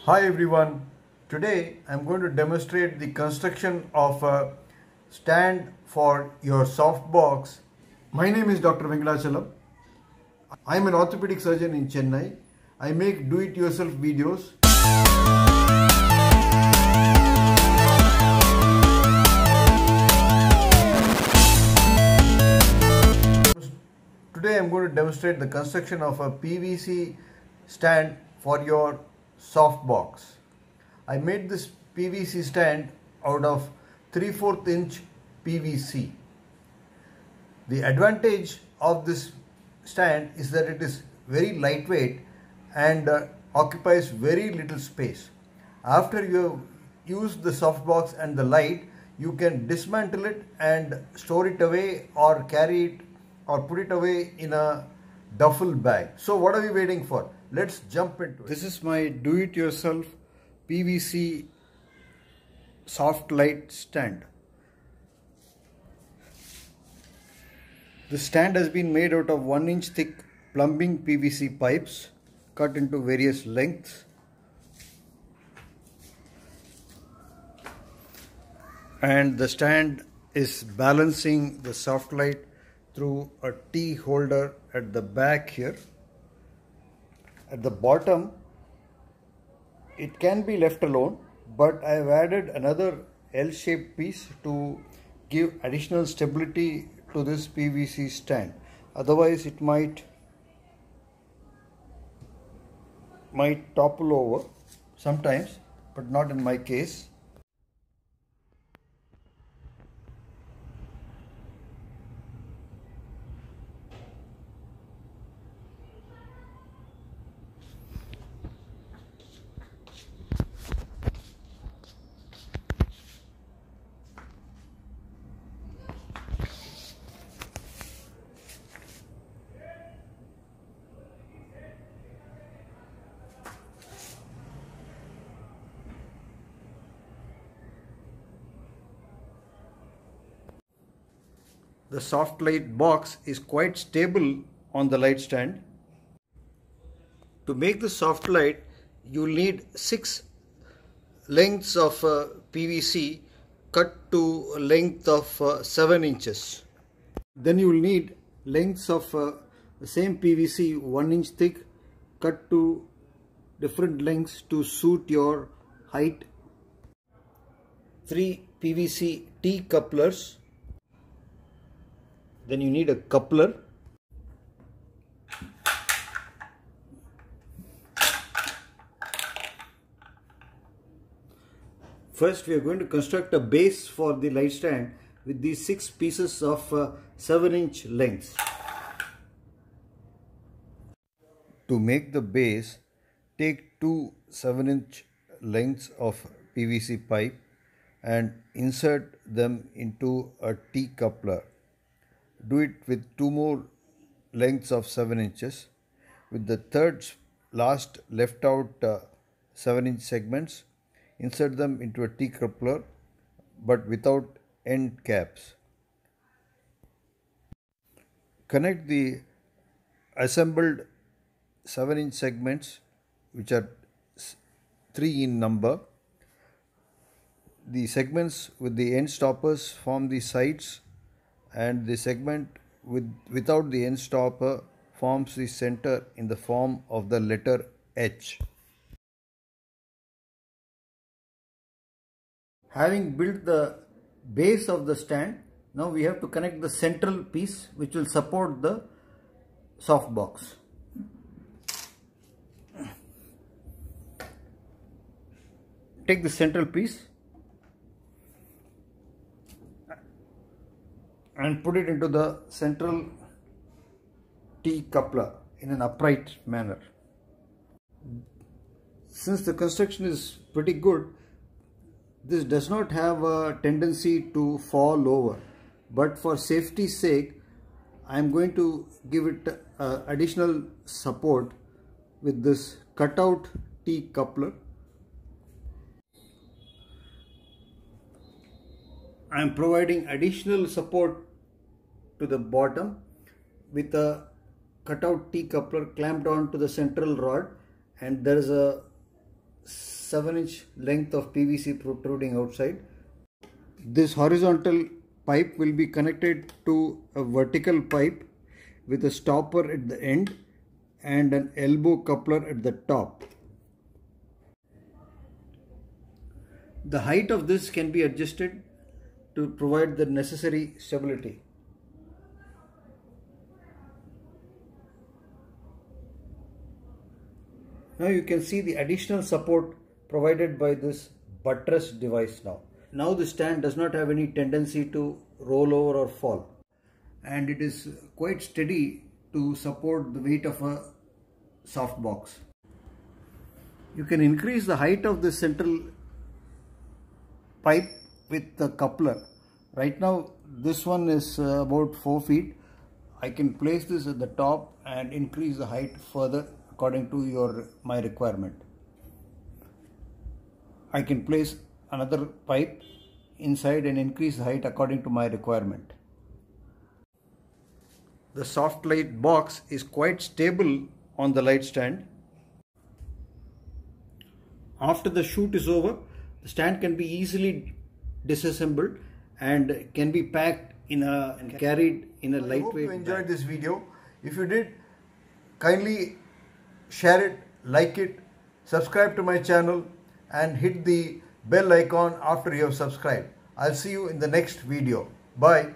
Hi everyone, today I'm going to demonstrate the construction of a stand for your softbox. My name is Dr. Venkatachalam. I'm an orthopedic surgeon in Chennai. I make do-it-yourself videos. Today I'm going to demonstrate the construction of a PVC stand for your softbox. I made this PVC stand out of 3/4 inch PVC. The advantage of this stand is that it is very lightweight and occupies very little space. After you use the softbox and the light, you can dismantle it and store it away or carry it or put it away in a duffel bag. So what are we waiting for? Let's jump into it. This is my do-it-yourself PVC soft light stand. The stand has been made out of 1 inch thick plumbing PVC pipes cut into various lengths. And the stand is balancing the soft light through a T holder at the back here. At the bottom, it can be left alone, but I have added another L-shaped piece to give additional stability to this PVC stand. Otherwise, it might topple over sometimes, but not in my case. The soft light box is quite stable on the light stand. To make the soft light, you need 6 lengths of PVC cut to a length of 7 inches. Then you will need lengths of the same PVC 1 inch thick cut to different lengths to suit your height. 3 PVC T couplers. Then you need a coupler. First, we are going to construct a base for the light stand with these 6 pieces of 7 inch lengths. To make the base, take 2 7 inch lengths of PVC pipe and insert them into a T coupler. Do it with 2 more lengths of 7 inches. With the third last left out 7 inch segments, insert them into a T coupler but without end caps. Connect the assembled 7 inch segments, which are 3 in number. The segments with the end stoppers form the sides, and the segment without the end stopper forms the center in the form of the letter H. Having built the base of the stand, now we have to connect the central piece which will support the softbox. Take the central piece and put it into the central T coupler in an upright manner. Since the construction is pretty good, this does not have a tendency to fall over, but for safety's sake, I am going to give it additional support with this cutout T coupler. I am providing additional support to the bottom with a cutout T coupler clamped on to the central rod, and there is a 7-inch length of PVC protruding outside. This horizontal pipe will be connected to a vertical pipe with a stopper at the end and an elbow coupler at the top. The height of this can be adjusted to provide the necessary stability. Now you can see the additional support provided by this buttress device now. Now the stand does not have any tendency to roll over or fall, and it is quite steady to support the weight of a soft box. You can increase the height of the central pipe with the coupler. Right now this one is about 4 feet. I can place this at the top and increase the height further according to my requirement. I can place another pipe inside and increase the height according to my requirement. The soft light box is quite stable on the light stand. After the shoot is over, the stand can be easily disassembled and can be packed and carried in a lightweight. I hope you enjoyed this video. If you did, kindly share it, like it, subscribe to my channel and hit the bell icon after you have subscribed. I'll see you in the next video. Bye.